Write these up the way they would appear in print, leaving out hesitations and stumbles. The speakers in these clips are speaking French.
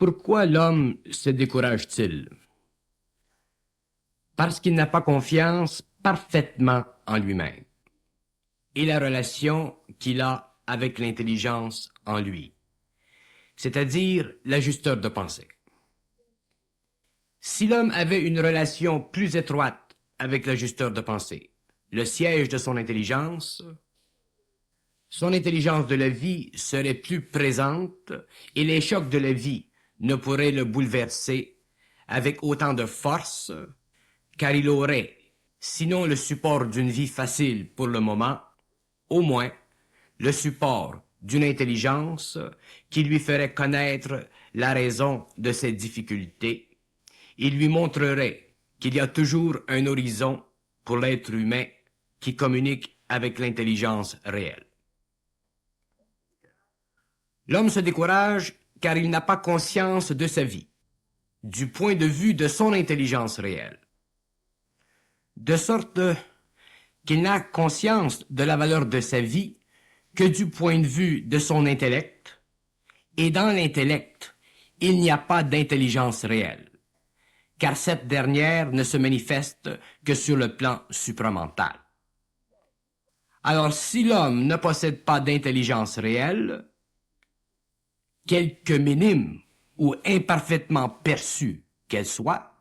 Pourquoi l'homme se décourage-t-il? Parce qu'il n'a pas confiance parfaitement en lui-même et la relation qu'il a avec l'intelligence en lui, c'est-à-dire l'ajusteur de pensée. Si l'homme avait une relation plus étroite avec l'ajusteur de pensée, le siège de son intelligence de la vie serait plus présente et les chocs de la vie ne pourraient le bouleverser avec autant de force, car il aurait, sinon le support d'une vie facile pour le moment, au moins le support d'une intelligence qui lui ferait connaître la raison de ses difficultés. Il lui montrerait qu'il y a toujours un horizon pour l'être humain qui communique avec l'intelligence réelle. L'homme se décourage car il n'a pas conscience de sa vie, du point de vue de son intelligence réelle. De sorte qu'il n'a conscience de la valeur de sa vie que du point de vue de son intellect, et dans l'intellect, il n'y a pas d'intelligence réelle, car cette dernière ne se manifeste que sur le plan supramental. Alors si l'homme ne possède pas d'intelligence réelle, quelque minime ou imparfaitement perçue qu'elle soit,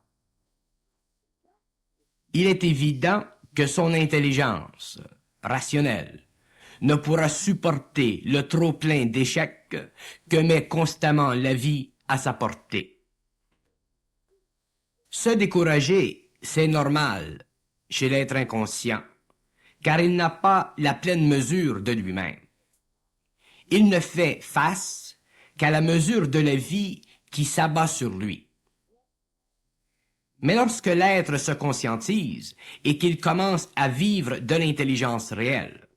il est évident que son intelligence rationnelle ne pourra supporter le trop-plein d'échecs que met constamment la vie à sa portée. Se décourager, c'est normal chez l'être inconscient, car il n'a pas la pleine mesure de lui-même. Il ne fait face qu'à la mesure de la vie qui s'abat sur lui. Mais lorsque l'être se conscientise et qu'il commence à vivre de l'intelligence réelle,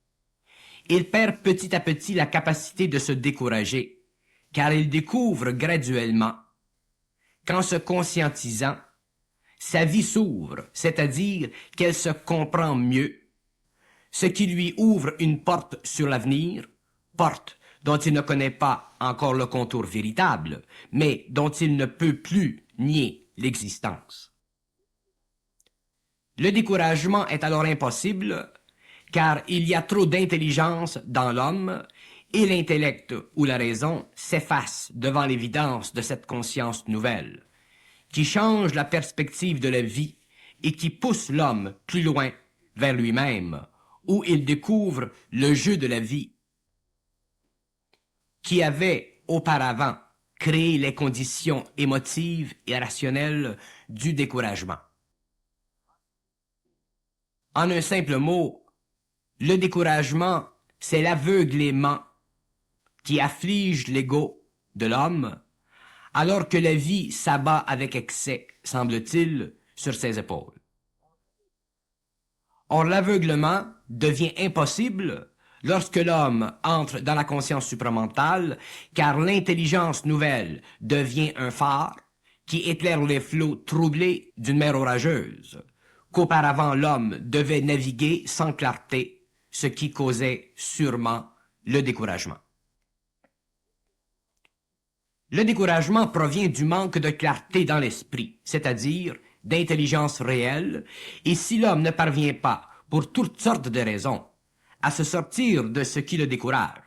il perd petit à petit la capacité de se décourager, car il découvre graduellement qu'en se conscientisant, sa vie s'ouvre, c'est-à-dire qu'elle se comprend mieux, ce qui lui ouvre une porte sur l'avenir, porte dont il ne connaît pas encore le contour véritable, mais dont il ne peut plus nier l'existence. Le découragement est alors impossible, car il y a trop d'intelligence dans l'homme, et l'intellect ou la raison s'efface devant l'évidence de cette conscience nouvelle, qui change la perspective de la vie et qui pousse l'homme plus loin vers lui-même, où il découvre le jeu de la vie, qui avait auparavant créé les conditions émotives et rationnelles du découragement. En un simple mot, le découragement, c'est l'aveuglement qui afflige l'ego de l'homme, alors que la vie s'abat avec excès, semble-t-il, sur ses épaules. Or, l'aveuglement devient impossible lorsque l'homme entre dans la conscience supramentale, car l'intelligence nouvelle devient un phare qui éclaire les flots troublés d'une mer orageuse, qu'auparavant l'homme devait naviguer sans clarté, ce qui causait sûrement le découragement. Le découragement provient du manque de clarté dans l'esprit, c'est-à-dire d'intelligence réelle, et si l'homme ne parvient pas, pour toutes sortes de raisons, à se sortir de ce qui le décourage,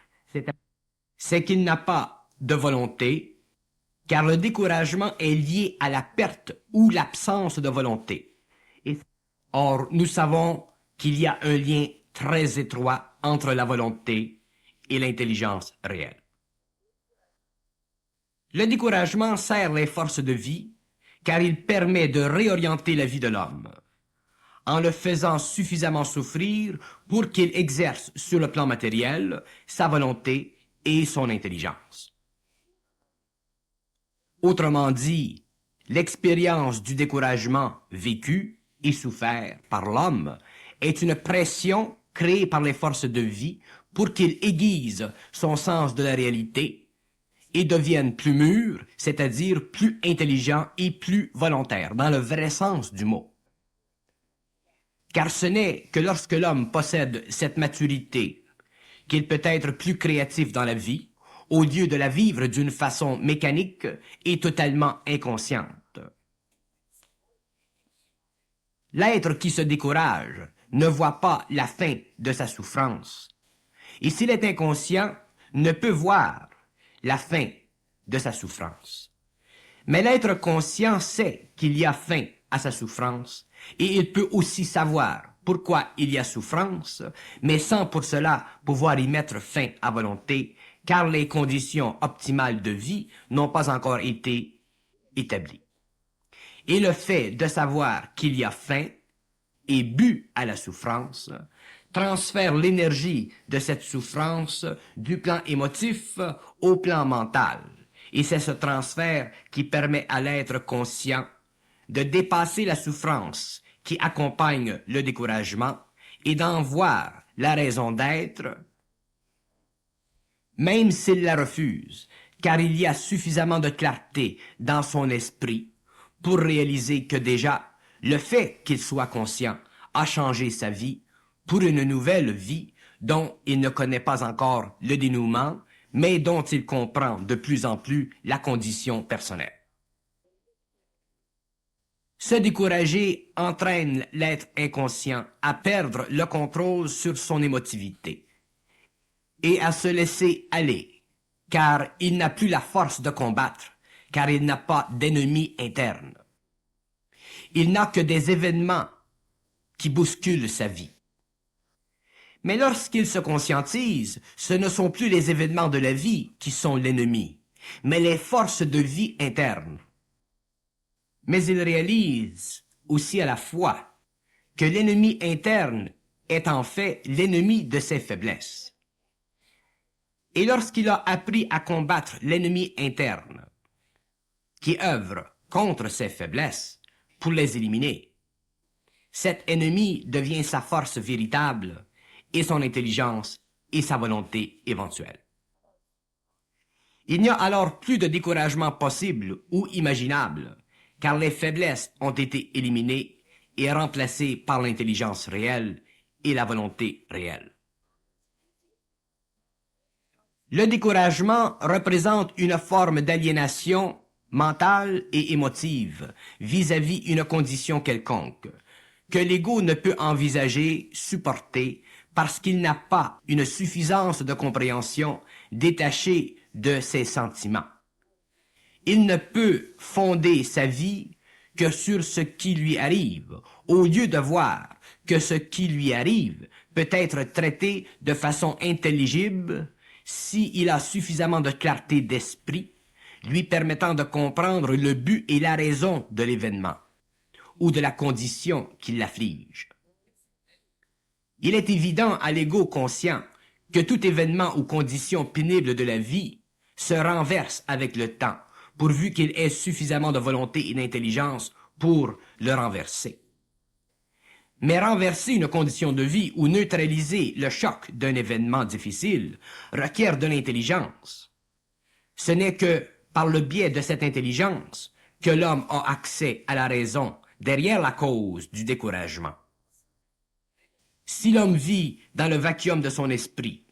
c'est qu'il n'a pas de volonté, car le découragement est lié à la perte ou l'absence de volonté. Or, nous savons qu'il y a un lien très étroit entre la volonté et l'intelligence réelle. Le découragement sert les forces de vie, car il permet de réorienter la vie de l'homme, en le faisant suffisamment souffrir pour qu'il exerce sur le plan matériel sa volonté et son intelligence. Autrement dit, l'expérience du découragement vécu et souffert par l'homme est une pression créée par les forces de vie pour qu'il aiguise son sens de la réalité et devienne plus mûr, c'est-à-dire plus intelligent et plus volontaire, dans le vrai sens du mot. Car ce n'est que lorsque l'homme possède cette maturité qu'il peut être plus créatif dans la vie, au lieu de la vivre d'une façon mécanique et totalement inconsciente. L'être qui se décourage ne voit pas la fin de sa souffrance, et s'il est inconscient, ne peut voir la fin de sa souffrance. Mais l'être conscient sait qu'il y a fin à sa souffrance, et il peut aussi savoir pourquoi il y a souffrance, mais sans pour cela pouvoir y mettre fin à volonté, car les conditions optimales de vie n'ont pas encore été établies. Et le fait de savoir qu'il y a fin et but à la souffrance transfère l'énergie de cette souffrance du plan émotif au plan mental. Et c'est ce transfert qui permet à l'être conscient de dépasser la souffrance qui accompagne le découragement et d'en voir la raison d'être, même s'il la refuse, car il y a suffisamment de clarté dans son esprit pour réaliser que déjà, le fait qu'il soit conscient a changé sa vie pour une nouvelle vie dont il ne connaît pas encore le dénouement, mais dont il comprend de plus en plus la condition personnelle. Se décourager entraîne l'être inconscient à perdre le contrôle sur son émotivité et à se laisser aller, car il n'a plus la force de combattre, car il n'a pas d'ennemi interne. Il n'a que des événements qui bousculent sa vie. Mais lorsqu'il se conscientise, ce ne sont plus les événements de la vie qui sont l'ennemi, mais les forces de vie internes. Mais il réalise aussi à la fois que l'ennemi interne est en fait l'ennemi de ses faiblesses. Et lorsqu'il a appris à combattre l'ennemi interne, qui œuvre contre ses faiblesses pour les éliminer, cet ennemi devient sa force véritable et son intelligence et sa volonté éventuelle. Il n'y a alors plus de découragement possible ou imaginable, car les faiblesses ont été éliminées et remplacées par l'intelligence réelle et la volonté réelle. Le découragement représente une forme d'aliénation mentale et émotive vis-à-vis une condition quelconque, que l'ego ne peut envisager, supporter, parce qu'il n'a pas une suffisance de compréhension détachée de ses sentiments. Il ne peut fonder sa vie que sur ce qui lui arrive, au lieu de voir que ce qui lui arrive peut être traité de façon intelligible s'il a suffisamment de clarté d'esprit, lui permettant de comprendre le but et la raison de l'événement, ou de la condition qui l'afflige. Il est évident à l'ego conscient que tout événement ou condition pénible de la vie se renverse avec le temps, pourvu qu'il ait suffisamment de volonté et d'intelligence pour le renverser. Mais renverser une condition de vie ou neutraliser le choc d'un événement difficile requiert de l'intelligence. Ce n'est que par le biais de cette intelligence que l'homme a accès à la raison derrière la cause du découragement. Si l'homme vit dans le vacuum de son esprit,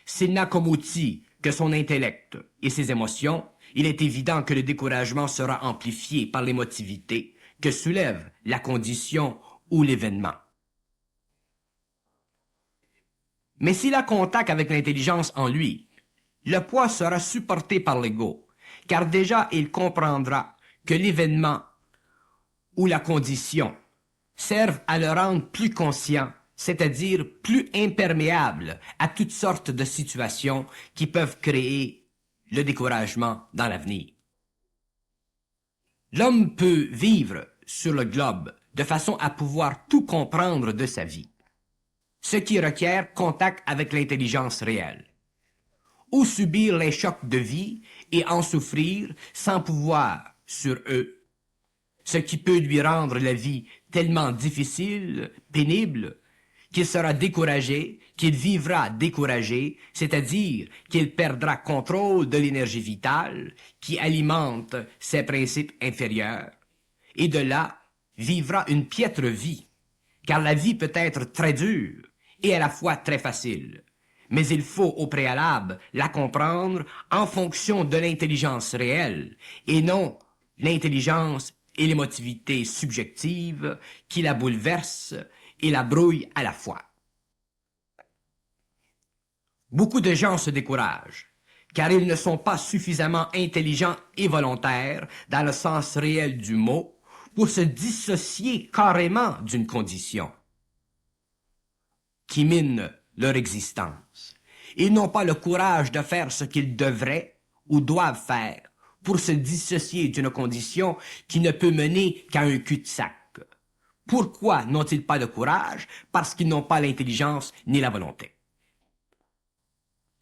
s'il n'a comme outil que son intellect et ses émotions, il est évident que le découragement sera amplifié par l'émotivité que soulève la condition ou l'événement. Mais s'il a contact avec l'intelligence en lui, le poids sera supporté par l'ego, car déjà il comprendra que l'événement ou la condition servent à le rendre plus conscient, c'est-à-dire plus imperméable à toutes sortes de situations qui peuvent créer le découragement dans l'avenir. L'homme peut vivre sur le globe de façon à pouvoir tout comprendre de sa vie, ce qui requiert contact avec l'intelligence réelle, ou subir les chocs de vie et en souffrir sans pouvoir sur eux, ce qui peut lui rendre la vie tellement difficile, pénible, qu'il sera découragé, qu'il vivra découragé, c'est-à-dire qu'il perdra contrôle de l'énergie vitale qui alimente ses principes inférieurs, et de là vivra une piètre vie, car la vie peut être très dure et à la fois très facile, mais il faut au préalable la comprendre en fonction de l'intelligence réelle et non l'intelligence et l'émotivité subjective qui la bouleversent et la brouillent à la fois. Beaucoup de gens se découragent car ils ne sont pas suffisamment intelligents et volontaires dans le sens réel du mot pour se dissocier carrément d'une condition qui mine leur existence. Ils n'ont pas le courage de faire ce qu'ils devraient ou doivent faire pour se dissocier d'une condition qui ne peut mener qu'à un cul-de-sac. Pourquoi n'ont-ils pas de courage? Parce qu'ils n'ont pas l'intelligence ni la volonté.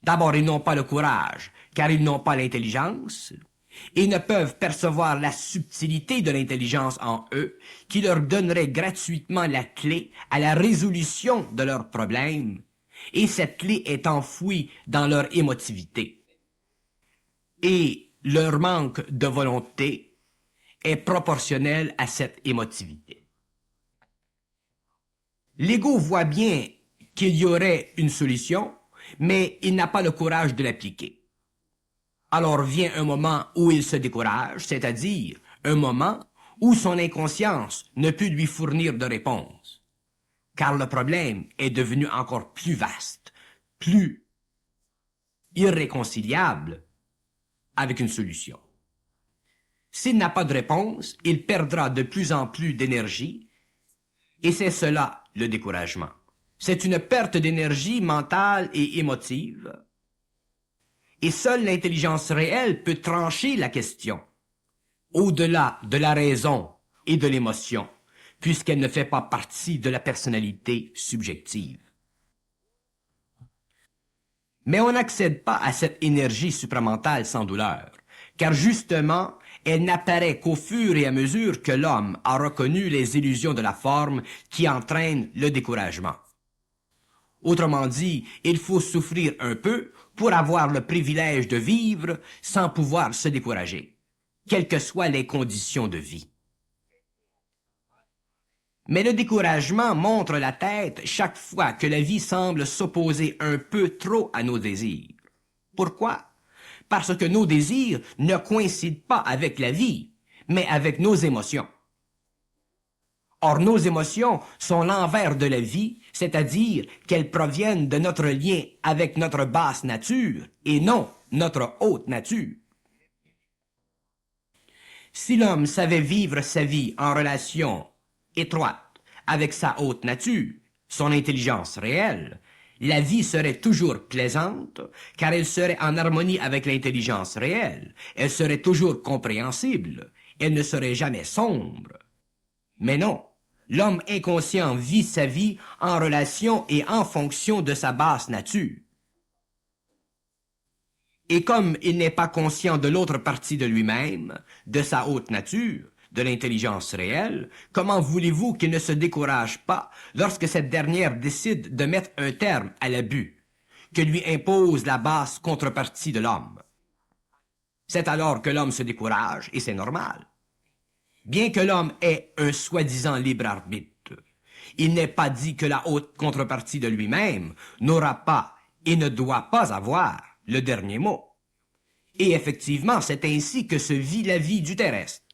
D'abord, ils n'ont pas le courage, car ils n'ont pas l'intelligence, et ne peuvent percevoir la subtilité de l'intelligence en eux, qui leur donnerait gratuitement la clé à la résolution de leurs problèmes, et cette clé est enfouie dans leur émotivité. Et leur manque de volonté est proportionnel à cette émotivité. L'ego voit bien qu'il y aurait une solution, mais il n'a pas le courage de l'appliquer. Alors vient un moment où il se décourage, c'est-à-dire un moment où son inconscience ne peut lui fournir de réponse, car le problème est devenu encore plus vaste, plus irréconciliable avec une solution. S'il n'a pas de réponse, il perdra de plus en plus d'énergie, et c'est cela le découragement. C'est une perte d'énergie mentale et émotive, et seule l'intelligence réelle peut trancher la question, au-delà de la raison et de l'émotion, puisqu'elle ne fait pas partie de la personnalité subjective. Mais on n'accède pas à cette énergie supramentale sans douleur, car justement, elle n'apparaît qu'au fur et à mesure que l'homme a reconnu les illusions de la forme qui entraînent le découragement. Autrement dit, il faut souffrir un peu pour avoir le privilège de vivre sans pouvoir se décourager, quelles que soient les conditions de vie. Mais le découragement montre la tête chaque fois que la vie semble s'opposer un peu trop à nos désirs. Pourquoi? Parce que nos désirs ne coïncident pas avec la vie, mais avec nos émotions. Or, nos émotions sont l'envers de la vie, c'est-à-dire qu'elles proviennent de notre lien avec notre basse nature et non notre haute nature. Si l'homme savait vivre sa vie en relation étroite avec sa haute nature, son intelligence réelle, la vie serait toujours plaisante, car elle serait en harmonie avec l'intelligence réelle, elle serait toujours compréhensible, elle ne serait jamais sombre. Mais non, l'homme inconscient vit sa vie en relation et en fonction de sa basse nature. Et comme il n'est pas conscient de l'autre partie de lui-même, de sa haute nature, de l'intelligence réelle, comment voulez-vous qu'il ne se décourage pas lorsque cette dernière décide de mettre un terme à l'abus, que lui impose la basse contrepartie de l'homme? C'est alors que l'homme se décourage, et c'est normal. Bien que l'homme ait un soi-disant libre arbitre, il n'est pas dit que la haute contrepartie de lui-même n'aura pas et ne doit pas avoir le dernier mot. Et effectivement, c'est ainsi que se vit la vie du terrestre,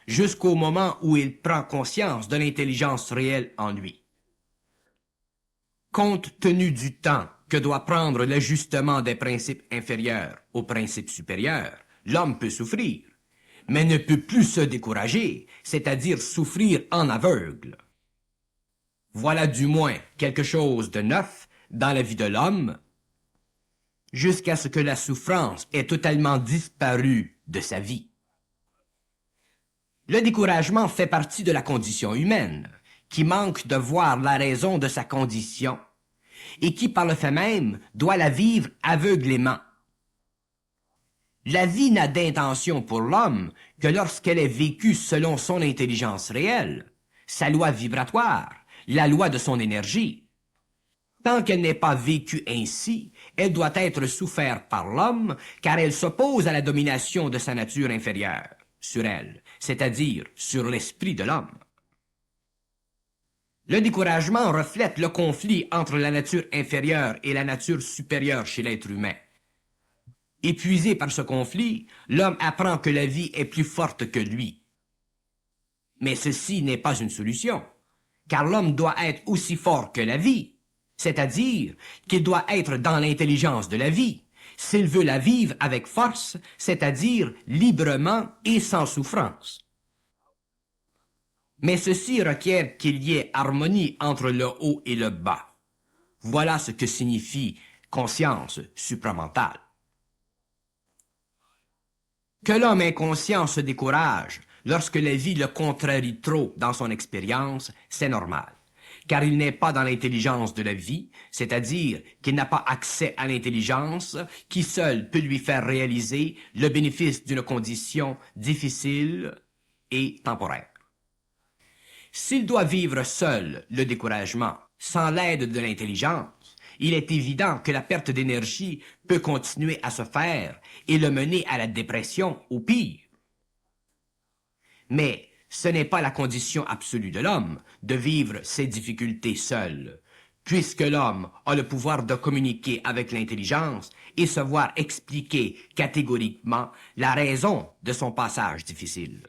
jusqu'au moment où il prend conscience de l'intelligence réelle en lui. Compte tenu du temps que doit prendre l'ajustement des principes inférieurs aux principes supérieurs, l'homme peut souffrir, mais ne peut plus se décourager, c'est-à-dire souffrir en aveugle. Voilà du moins quelque chose de neuf dans la vie de l'homme, jusqu'à ce que la souffrance ait totalement disparu de sa vie. Le découragement fait partie de la condition humaine, qui manque de voir la raison de sa condition, et qui par le fait même doit la vivre aveuglément. La vie n'a d'intention pour l'homme que lorsqu'elle est vécue selon son intelligence réelle, sa loi vibratoire, la loi de son énergie. Tant qu'elle n'est pas vécue ainsi, elle doit être soufferte par l'homme, car elle s'oppose à la domination de sa nature inférieure sur elle, c'est-à-dire sur l'esprit de l'homme. Le découragement reflète le conflit entre la nature inférieure et la nature supérieure chez l'être humain. Épuisé par ce conflit, l'homme apprend que la vie est plus forte que lui. Mais ceci n'est pas une solution, car l'homme doit être aussi fort que la vie, c'est-à-dire qu'il doit être dans l'intelligence de la vie, s'il veut la vivre avec force, c'est-à-dire librement et sans souffrance. Mais ceci requiert qu'il y ait harmonie entre le haut et le bas. Voilà ce que signifie conscience supramentale. Que l'homme inconscient se décourage lorsque la vie le contrarie trop dans son expérience, c'est normal, car il n'est pas dans l'intelligence de la vie, c'est-à-dire qu'il n'a pas accès à l'intelligence qui seule peut lui faire réaliser le bénéfice d'une condition difficile et temporaire. S'il doit vivre seul le découragement, sans l'aide de l'intelligence, il est évident que la perte d'énergie peut continuer à se faire et le mener à la dépression au pire. Mais ce n'est pas la condition absolue de l'homme de vivre ses difficultés seul, puisque l'homme a le pouvoir de communiquer avec l'intelligence et se voir expliquer catégoriquement la raison de son passage difficile.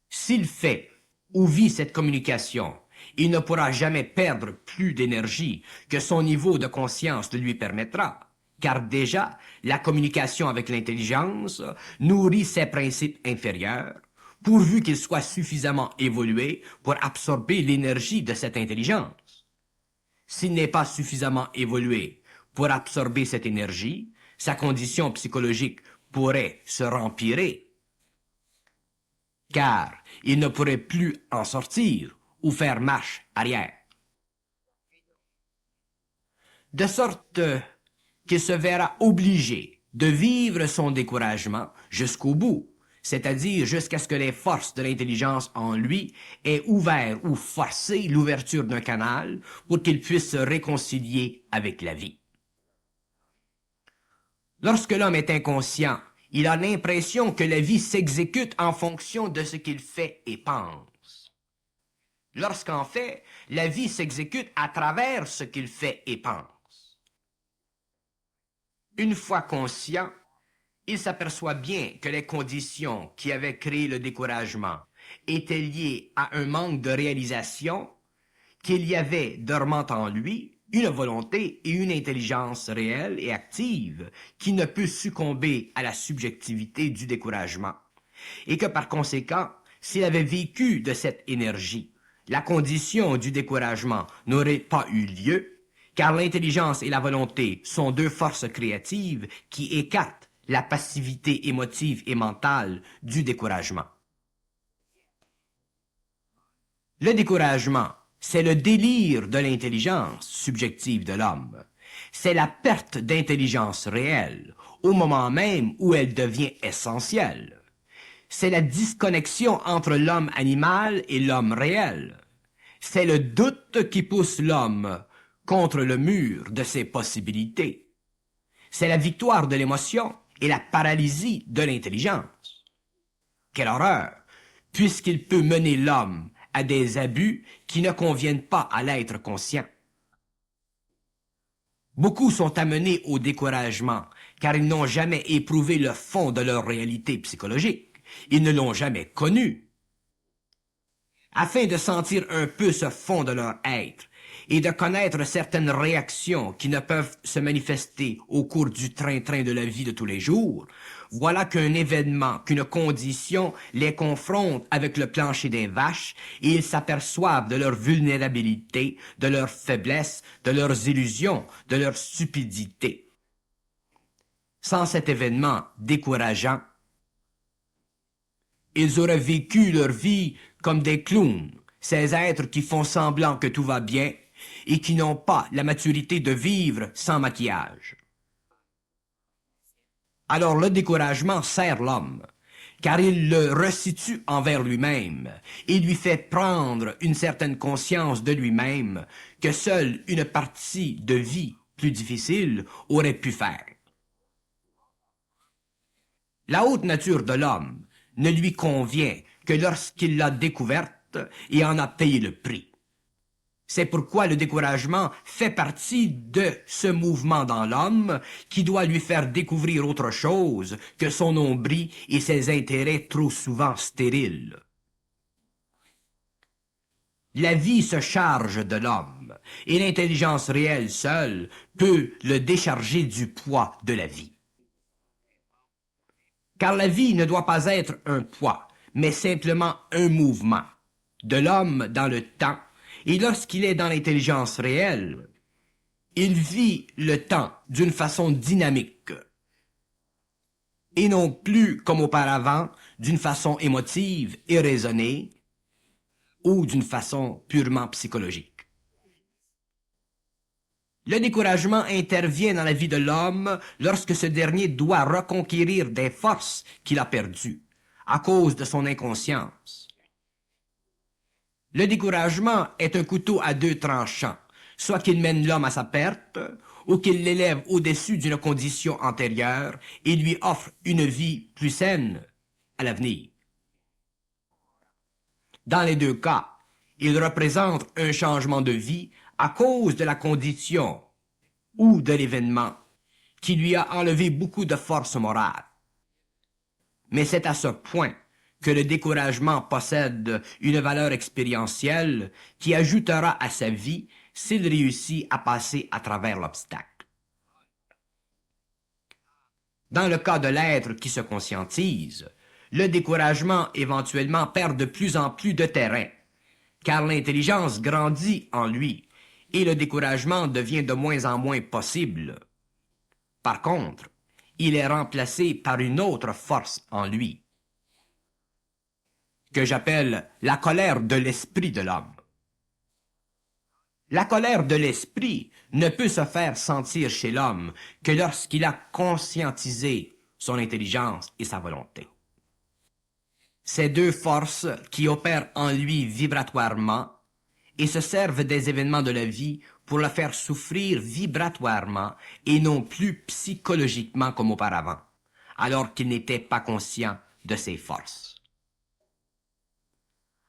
S'il fait ou vit cette communication, il ne pourra jamais perdre plus d'énergie que son niveau de conscience le lui permettra, car déjà, la communication avec l'intelligence nourrit ses principes inférieurs, pourvu qu'ils soient suffisamment évolués pour absorber l'énergie de cette intelligence. S'il n'est pas suffisamment évolué pour absorber cette énergie, sa condition psychologique pourrait se rempirer, car il ne pourrait plus en sortir ou faire marche arrière. De sorte qu'il se verra obligé de vivre son découragement jusqu'au bout, c'est-à-dire jusqu'à ce que les forces de l'intelligence en lui aient ouvert ou forcé l'ouverture d'un canal pour qu'il puisse se réconcilier avec la vie. Lorsque l'homme est inconscient, il a l'impression que la vie s'exécute en fonction de ce qu'il fait et pense. Lorsqu'en fait, la vie s'exécute à travers ce qu'il fait et pense. Une fois conscient, il s'aperçoit bien que les conditions qui avaient créé le découragement étaient liées à un manque de réalisation, qu'il y avait dormant en lui une volonté et une intelligence réelle et active qui ne peut succomber à la subjectivité du découragement, et que par conséquent, s'il avait vécu de cette énergie, la condition du découragement n'aurait pas eu lieu, car l'intelligence et la volonté sont deux forces créatives qui écartent la passivité émotive et mentale du découragement. Le découragement, c'est le délire de l'intelligence subjective de l'homme. C'est la perte d'intelligence réelle, au moment même où elle devient essentielle. C'est la disconnexion entre l'homme animal et l'homme réel. C'est le doute qui pousse l'homme contre le mur de ses possibilités. C'est la victoire de l'émotion et la paralysie de l'intelligence. Quelle horreur, puisqu'il peut mener l'homme à des abus qui ne conviennent pas à l'être conscient. Beaucoup sont amenés au découragement, car ils n'ont jamais éprouvé le fond de leur réalité psychologique. Ils ne l'ont jamais connu. Afin de sentir un peu ce fond de leur être, et de connaître certaines réactions qui ne peuvent se manifester au cours du train-train de la vie de tous les jours, voilà qu'un événement, qu'une condition les confronte avec le plancher des vaches et ils s'aperçoivent de leur vulnérabilité, de leur faiblesse, de leurs illusions, de leur stupidité. Sans cet événement décourageant, ils auraient vécu leur vie comme des clowns, ces êtres qui font semblant que tout va bien et qui n'ont pas la maturité de vivre sans maquillage. Alors le découragement sert l'homme, car il le resitue envers lui-même et lui fait prendre une certaine conscience de lui-même que seule une partie de vie plus difficile aurait pu faire. La haute nature de l'homme ne lui convient que lorsqu'il l'a découverte perte et en a payé le prix. C'est pourquoi le découragement fait partie de ce mouvement dans l'homme qui doit lui faire découvrir autre chose que son nombril et ses intérêts trop souvent stériles. La vie se charge de l'homme, et l'intelligence réelle seule peut le décharger du poids de la vie. Car la vie ne doit pas être un poids, mais simplement un mouvement de l'homme dans le temps, et lorsqu'il est dans l'intelligence réelle, il vit le temps d'une façon dynamique, et non plus comme auparavant d'une façon émotive et raisonnée, ou d'une façon purement psychologique. Le découragement intervient dans la vie de l'homme lorsque ce dernier doit reconquérir des forces qu'il a perdues à cause de son inconscience. Le découragement est un couteau à deux tranchants, soit qu'il mène l'homme à sa perte, ou qu'il l'élève au-dessus d'une condition antérieure et lui offre une vie plus saine à l'avenir. Dans les deux cas, il représente un changement de vie à cause de la condition ou de l'événement qui lui a enlevé beaucoup de force morale. Mais c'est à ce point que le découragement possède une valeur expérientielle qui ajoutera à sa vie s'il réussit à passer à travers l'obstacle. Dans le cas de l'être qui se conscientise, le découragement éventuellement perd de plus en plus de terrain, car l'intelligence grandit en lui et le découragement devient de moins en moins possible. Par contre, il est remplacé par une autre force en lui, que j'appelle la colère de l'esprit de l'homme. La colère de l'esprit ne peut se faire sentir chez l'homme que lorsqu'il a conscientisé son intelligence et sa volonté. Ces deux forces qui opèrent en lui vibratoirement et se servent des événements de la vie pour le faire souffrir vibratoirement et non plus psychologiquement comme auparavant, alors qu'il n'était pas conscient de ses forces.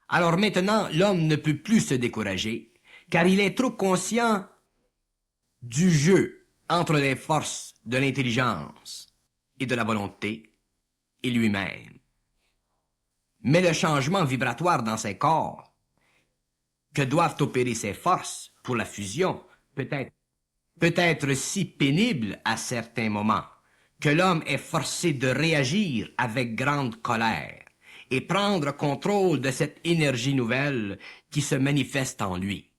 Alors maintenant, l'homme ne peut plus se décourager, car il est trop conscient du jeu entre les forces de l'intelligence et de la volonté et lui-même. Mais le changement vibratoire dans ses corps, que doivent opérer ses forces pour la fusion, peut être si pénible à certains moments que l'homme est forcé de réagir avec grande colère et prendre contrôle de cette énergie nouvelle qui se manifeste en lui.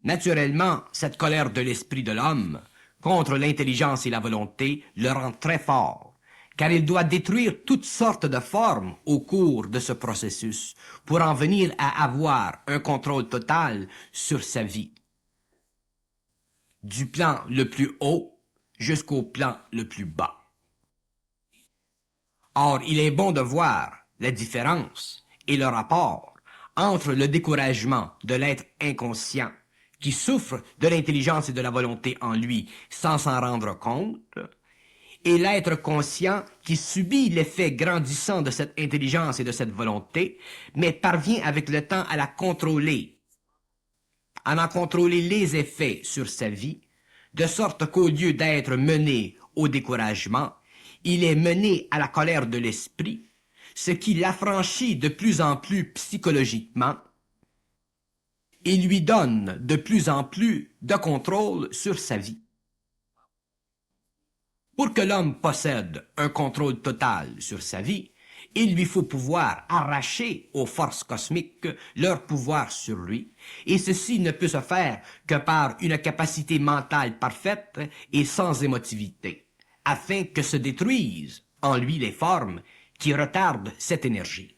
Naturellement, cette colère de l'esprit de l'homme contre l'intelligence et la volonté le rend très fort, car il doit détruire toutes sortes de formes au cours de ce processus pour en venir à avoir un contrôle total sur sa vie, du plan le plus haut jusqu'au plan le plus bas. Or, il est bon de voir la différence et le rapport entre le découragement de l'être inconscient qui souffre de l'intelligence et de la volonté en lui sans s'en rendre compte, et l'être conscient qui subit l'effet grandissant de cette intelligence et de cette volonté, mais parvient avec le temps à la contrôler, à en contrôler les effets sur sa vie, de sorte qu'au lieu d'être mené au découragement, il est mené à la colère de l'esprit, ce qui l'affranchit de plus en plus psychologiquement et lui donne de plus en plus de contrôle sur sa vie. Pour que l'homme possède un contrôle total sur sa vie, il lui faut pouvoir arracher aux forces cosmiques leur pouvoir sur lui, et ceci ne peut se faire que par une capacité mentale parfaite et sans émotivité, afin que se détruisent en lui les formes qui retardent cette énergie.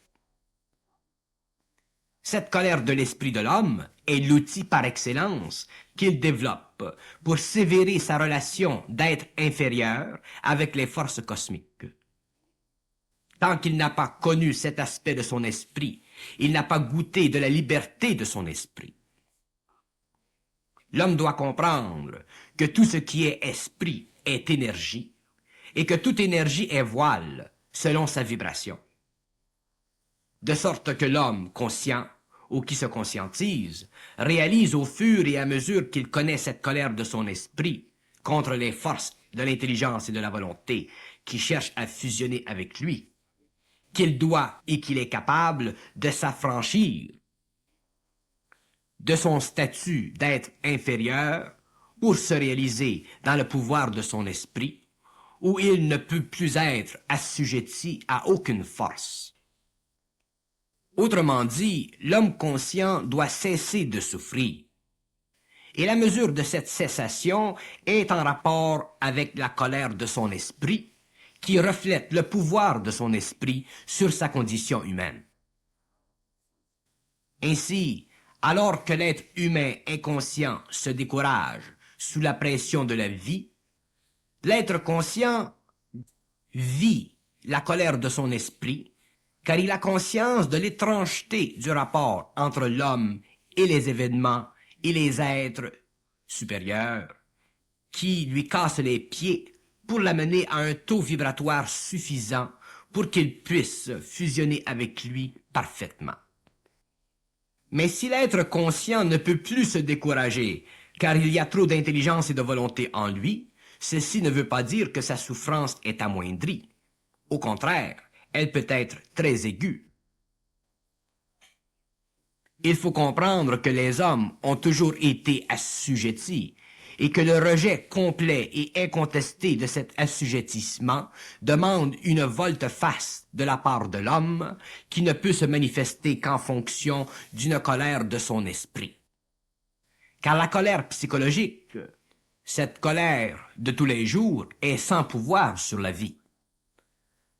Cette colère de l'esprit de l'homme est l'outil par excellence qu'il développe pour sévérer sa relation d'être inférieur avec les forces cosmiques. Tant qu'il n'a pas connu cet aspect de son esprit, il n'a pas goûté de la liberté de son esprit. L'homme doit comprendre que tout ce qui est esprit est énergie, et que toute énergie est voile selon sa vibration. de sorte que l'homme conscient, ou qui se conscientise, réalise au fur et à mesure qu'il connaît cette colère de son esprit contre les forces de l'intelligence et de la volonté qui cherchent à fusionner avec lui, qu'il doit et qu'il est capable de s'affranchir de son statut d'être inférieur pour se réaliser dans le pouvoir de son esprit, où il ne peut plus être assujetti à aucune force. Autrement dit, l'homme conscient doit cesser de souffrir. Et la mesure de cette cessation est en rapport avec la colère de son esprit, qui reflète le pouvoir de son esprit sur sa condition humaine. Ainsi, alors que l'être humain inconscient se décourage sous la pression de la vie, l'être conscient vit la colère de son esprit, car il a conscience de l'étrangeté du rapport entre l'homme et les événements et les êtres supérieurs, qui lui cassent les pieds pour l'amener à un taux vibratoire suffisant pour qu'il puisse fusionner avec lui parfaitement. Mais si l'être conscient ne peut plus se décourager, car il y a trop d'intelligence et de volonté en lui, ceci ne veut pas dire que sa souffrance est amoindrie. Au contraire, elle peut être très aiguë. Il faut comprendre que les hommes ont toujours été assujettis et que le rejet complet et incontesté de cet assujettissement demande une volte-face de la part de l'homme qui ne peut se manifester qu'en fonction d'une colère de son esprit. Car la colère psychologique, cette colère de tous les jours, est sans pouvoir sur la vie.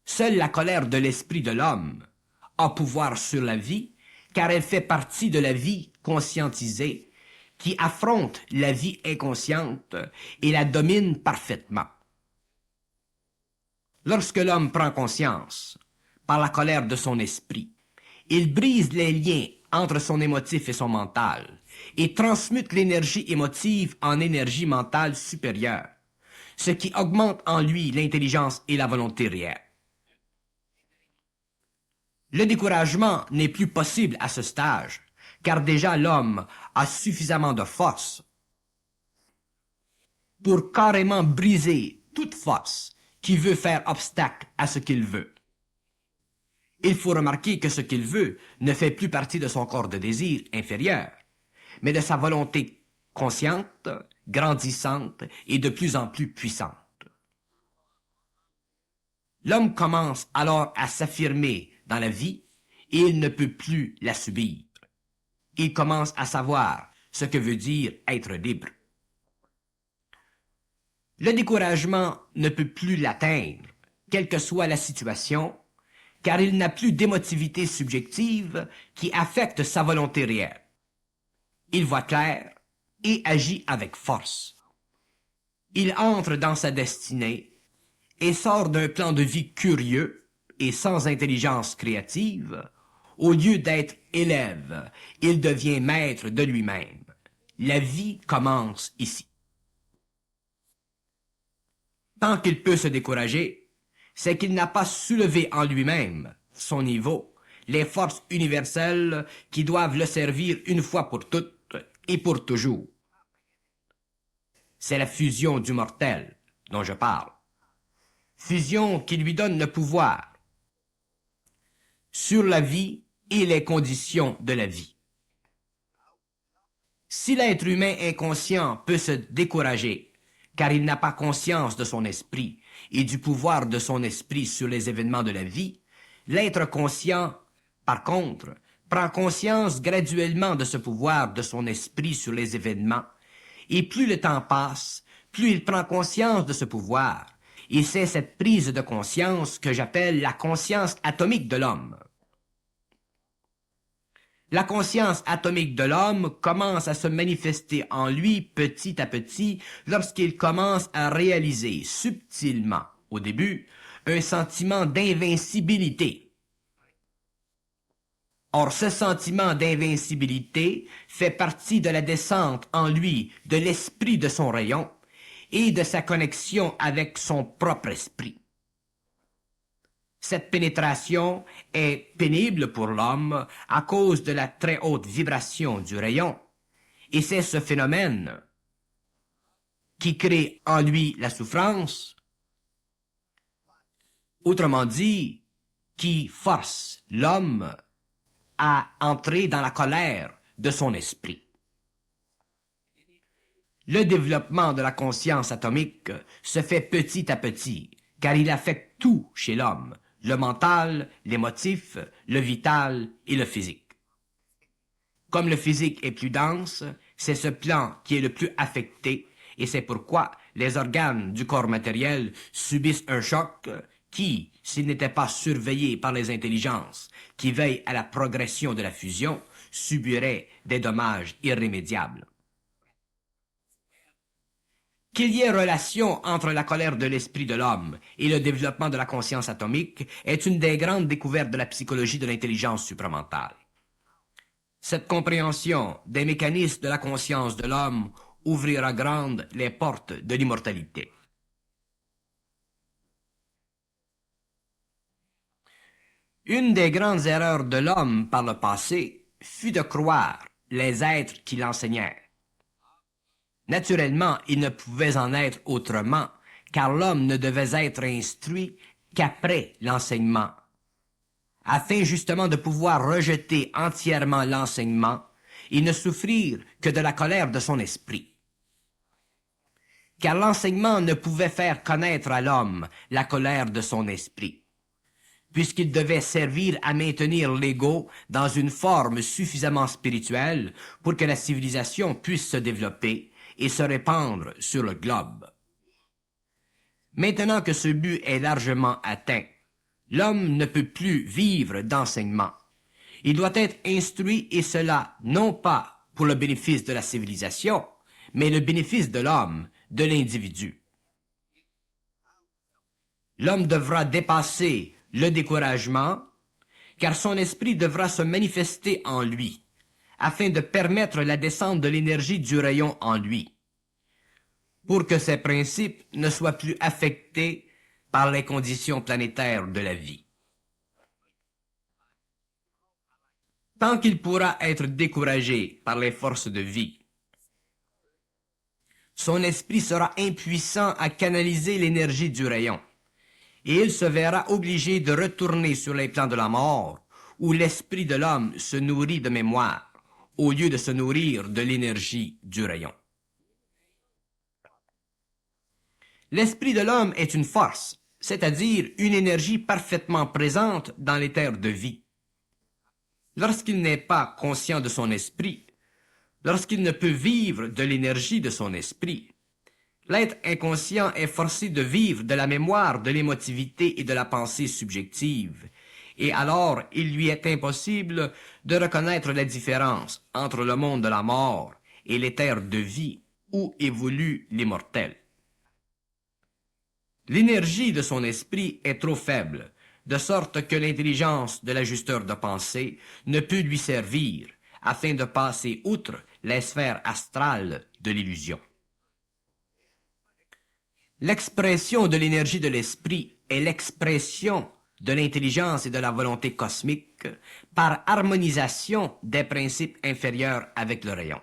Seule la colère de l'esprit de l'homme a pouvoir sur la vie, car elle fait partie de la vie conscientisée qui affronte la vie inconsciente et la domine parfaitement. Lorsque l'homme prend conscience, par la colère de son esprit, il brise les liens entre son émotif et son mental et transmute l'énergie émotive en énergie mentale supérieure, ce qui augmente en lui l'intelligence et la volonté réelle. Le découragement n'est plus possible à ce stage, car déjà l'homme a suffisamment de force pour carrément briser toute force qui veut faire obstacle à ce qu'il veut. Il faut remarquer que ce qu'il veut ne fait plus partie de son corps de désir inférieur, mais de sa volonté consciente, grandissante et de plus en plus puissante. L'homme commence alors à s'affirmer dans la vie et il ne peut plus la subir. Il commence à savoir ce que veut dire être libre. Le découragement ne peut plus l'atteindre, quelle que soit la situation, car il n'a plus d'émotivité subjective qui affecte sa volonté réelle. Il voit clair et agit avec force. Il entre dans sa destinée et sort d'un plan de vie curieux et sans intelligence créative. Au lieu d'être élève, il devient maître de lui-même. La vie commence ici. Tant qu'il peut se décourager, c'est qu'il n'a pas soulevé en lui-même, son niveau, les forces universelles qui doivent le servir une fois pour toutes et pour toujours. C'est la fusion du mortel dont je parle. Fusion qui lui donne le pouvoir sur la vie et les conditions de la vie. Si l'être humain inconscient peut se décourager, car il n'a pas conscience de son esprit et du pouvoir de son esprit sur les événements de la vie, l'être conscient, par contre, prend conscience graduellement de ce pouvoir de son esprit sur les événements, et plus le temps passe, plus il prend conscience de ce pouvoir, et c'est cette prise de conscience que j'appelle la conscience atomique de l'homme. La conscience atomique de l'homme commence à se manifester en lui petit à petit lorsqu'il commence à réaliser subtilement, au début, un sentiment d'invincibilité. Or, ce sentiment d'invincibilité fait partie de la descente en lui de l'esprit de son rayon et de sa connexion avec son propre esprit. Cette pénétration est pénible pour l'homme à cause de la très haute vibration du rayon, et c'est ce phénomène qui crée en lui la souffrance, autrement dit, qui force l'homme à entrer dans la colère de son esprit. Le développement de la conscience atomique se fait petit à petit, car il affecte tout chez l'homme, le mental, l'émotif, le vital et le physique. Comme le physique est plus dense, c'est ce plan qui est le plus affecté, et c'est pourquoi les organes du corps matériel subissent un choc qui, s'il n'était pas surveillé par les intelligences qui veillent à la progression de la fusion, subirait des dommages irrémédiables. Qu'il y ait relation entre la colère de l'esprit de l'homme et le développement de la conscience atomique est une des grandes découvertes de la psychologie de l'intelligence supramentale. Cette compréhension des mécanismes de la conscience de l'homme ouvrira grandes les portes de l'immortalité. Une des grandes erreurs de l'homme par le passé fut de croire les êtres qui l'enseignèrent. Naturellement, il ne pouvait en être autrement, car l'homme ne devait être instruit qu'après l'enseignement. Afin justement de pouvoir rejeter entièrement l'enseignement et ne souffrir que de la colère de son esprit. Car l'enseignement ne pouvait faire connaître à l'homme la colère de son esprit, puisqu'il devait servir à maintenir l'ego dans une forme suffisamment spirituelle pour que la civilisation puisse se développer et se répandre sur le globe. Maintenant que ce but est largement atteint, l'homme ne peut plus vivre d'enseignement. Il doit être instruit, et cela non pas pour le bénéfice de la civilisation, mais le bénéfice de l'homme, de l'individu. L'homme devra dépasser le découragement, car son esprit devra se manifester en lui, afin de permettre la descente de l'énergie du rayon en lui, pour que ces principes ne soient plus affectés par les conditions planétaires de la vie. Tant qu'il pourra être découragé par les forces de vie, son esprit sera impuissant à canaliser l'énergie du rayon, et il se verra obligé de retourner sur les plans de la mort, où l'esprit de l'homme se nourrit de mémoire, au lieu de se nourrir de l'énergie du rayon. L'esprit de l'homme est une force, c'est-à-dire une énergie parfaitement présente dans les terres de vie. Lorsqu'il n'est pas conscient de son esprit, lorsqu'il ne peut vivre de l'énergie de son esprit, l'être inconscient est forcé de vivre de la mémoire, de l'émotivité et de la pensée subjective, et alors il lui est impossible de reconnaître la différence entre le monde de la mort et les terres de vie où évolue l'immortel. L'énergie de son esprit est trop faible, de sorte que l'intelligence de l'ajusteur de pensée ne peut lui servir afin de passer outre les sphères astrales de l'illusion. L'expression de l'énergie de l'esprit est l'expression de l'intelligence et de la volonté cosmique par harmonisation des principes inférieurs avec le rayon.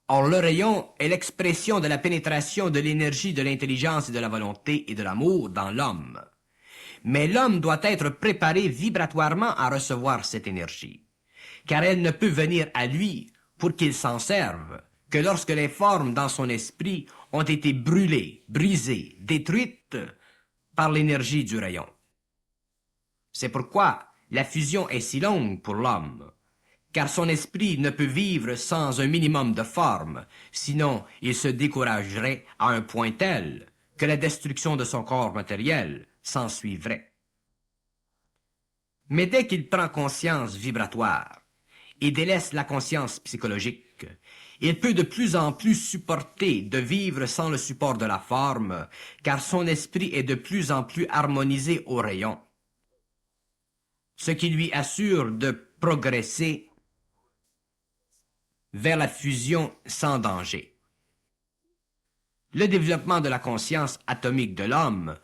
Or, le rayon est l'expression de la pénétration de l'énergie de l'intelligence et de la volonté et de l'amour dans l'homme. Mais l'homme doit être préparé vibratoirement à recevoir cette énergie, car elle ne peut venir à lui pour qu'il s'en serve que lorsque les formes dans son esprit ont été brûlées, brisées, détruites par l'énergie du rayon. C'est pourquoi la fusion est si longue pour l'homme, car son esprit ne peut vivre sans un minimum de forme, sinon il se découragerait à un point tel que la destruction de son corps matériel s'ensuivrait. Mais dès qu'il prend conscience vibratoire et délaisse la conscience psychologique, il peut de plus en plus supporter de vivre sans le support de la forme, car son esprit est de plus en plus harmonisé au rayon, ce qui lui assure de progresser vers la fusion sans danger. Le développement de la conscience atomique de l'homme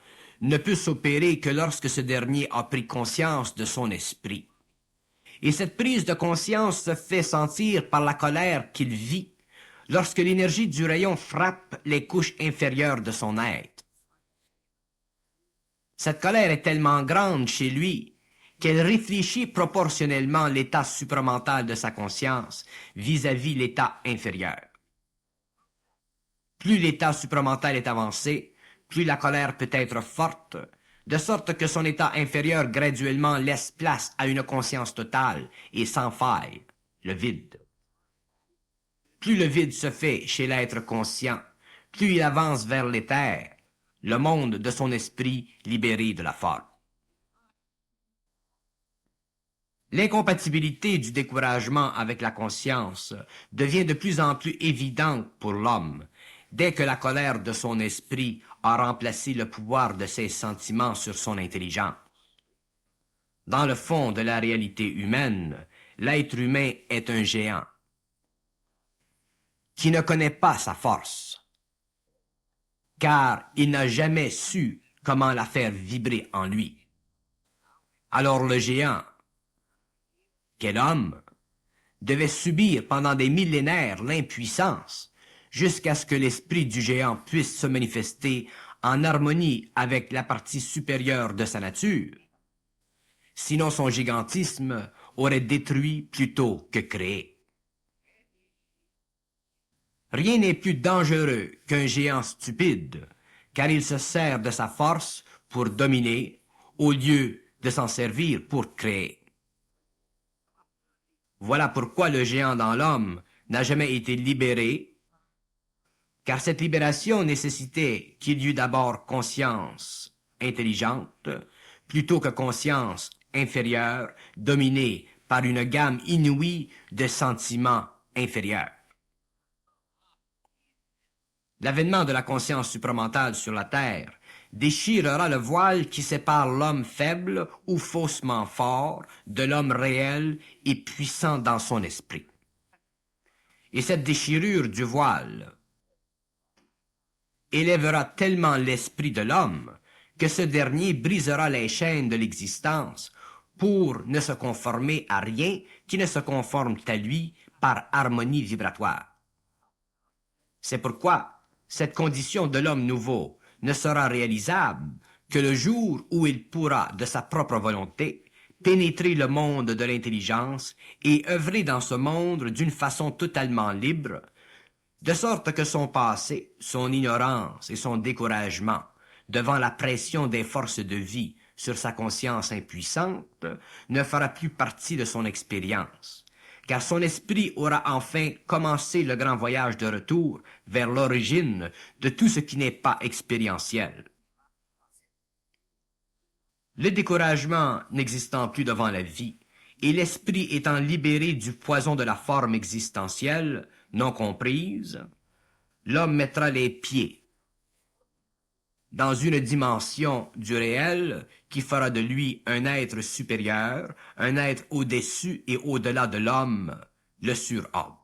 ne peut s'opérer que lorsque ce dernier a pris conscience de son esprit. Et cette prise de conscience se fait sentir par la colère qu'il vit lorsque l'énergie du rayon frappe les couches inférieures de son être. Cette colère est tellement grande chez lui qu'elle réfléchit proportionnellement l'état supramental de sa conscience vis-à-vis l'état inférieur. Plus l'état supramental est avancé, plus la colère peut être forte, de sorte que son état inférieur graduellement laisse place à une conscience totale et sans faille, le vide. Plus le vide se fait chez l'être conscient, plus il avance vers l'éther, le monde de son esprit libéré de la forme. L'incompatibilité du découragement avec la conscience devient de plus en plus évidente pour l'homme, dès que la colère de son esprit a remplacé le pouvoir de ses sentiments sur son intelligence. Dans le fond de la réalité humaine, l'être humain est un géant qui ne connaît pas sa force, car il n'a jamais su comment la faire vibrer en lui. Alors le géant, quel homme, devait subir pendant des millénaires l'impuissance jusqu'à ce que l'esprit du géant puisse se manifester en harmonie avec la partie supérieure de sa nature. Sinon son gigantisme aurait détruit plutôt que créé. Rien n'est plus dangereux qu'un géant stupide, car il se sert de sa force pour dominer au lieu de s'en servir pour créer. Voilà pourquoi le géant dans l'homme n'a jamais été libéré, car cette libération nécessitait qu'il y eût d'abord conscience intelligente, plutôt que conscience inférieure, dominée par une gamme inouïe de sentiments inférieurs. L'avènement de la conscience supramentale sur la Terre déchirera le voile qui sépare l'homme faible ou faussement fort de l'homme réel et puissant dans son esprit. Et cette déchirure du voile élèvera tellement l'esprit de l'homme que ce dernier brisera les chaînes de l'existence pour ne se conformer à rien qui ne se conforme à lui par harmonie vibratoire. C'est pourquoi cette condition de l'homme nouveau ne sera réalisable que le jour où il pourra, de sa propre volonté, pénétrer le monde de l'intelligence et œuvrer dans ce monde d'une façon totalement libre, de sorte que son passé, son ignorance et son découragement devant la pression des forces de vie sur sa conscience impuissante ne fera plus partie de son expérience, car son esprit aura enfin commencé le grand voyage de retour vers l'origine de tout ce qui n'est pas expérientiel. Le découragement n'existant plus devant la vie, et l'esprit étant libéré du poison de la forme existentielle, non comprise, l'homme mettra les pieds dans une dimension du réel qui fera de lui un être supérieur, un être au-dessus et au-delà de l'homme, le surhomme.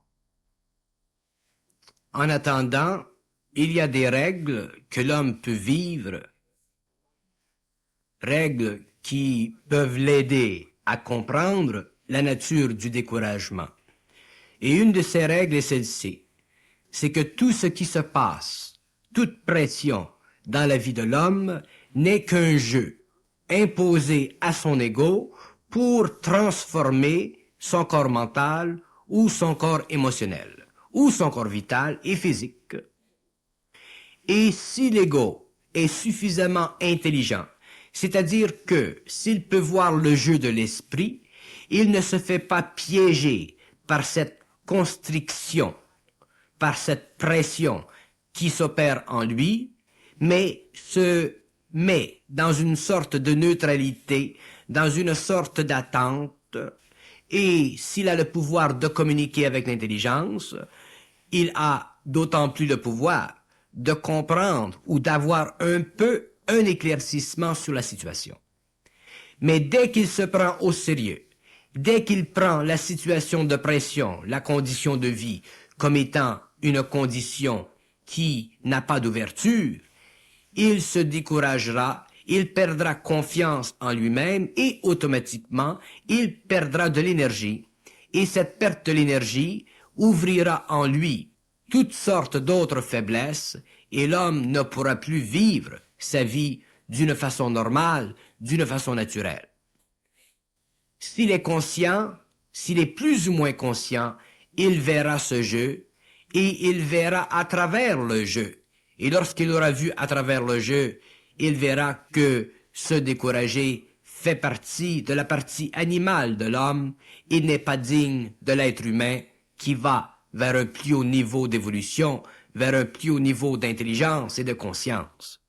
En attendant, il y a des règles que l'homme peut vivre, règles qui peuvent l'aider à comprendre la nature du découragement. Et une de ces règles est celle-ci, c'est que tout ce qui se passe, toute pression dans la vie de l'homme n'est qu'un jeu imposé à son ego pour transformer son corps mental ou son corps émotionnel, ou son corps vital et physique. Et si l'ego est suffisamment intelligent, c'est-à-dire que s'il peut voir le jeu de l'esprit, il ne se fait pas piéger par cette constriction, par cette pression qui s'opère en lui, mais se met dans une sorte de neutralité, dans une sorte d'attente, et s'il a le pouvoir de communiquer avec l'intelligence, il a d'autant plus le pouvoir de comprendre ou d'avoir un peu un éclaircissement sur la situation. Mais dès qu'il se prend au sérieux, dès qu'il prend la situation de pression, la condition de vie, comme étant une condition qui n'a pas d'ouverture, il se découragera il perdra confiance en lui-même et automatiquement, il perdra de l'énergie. Et cette perte de l'énergie ouvrira en lui toutes sortes d'autres faiblesses et l'homme ne pourra plus vivre sa vie d'une façon normale, d'une façon naturelle. S'il est conscient, s'il est plus ou moins conscient, il verra ce jeu et il verra à travers le jeu. Et lorsqu'il aura vu à travers le jeu, il verra que se décourager fait partie de la partie animale de l'homme. Il n'est pas digne de l'être humain qui va vers un plus haut niveau d'évolution, vers un plus haut niveau d'intelligence et de conscience.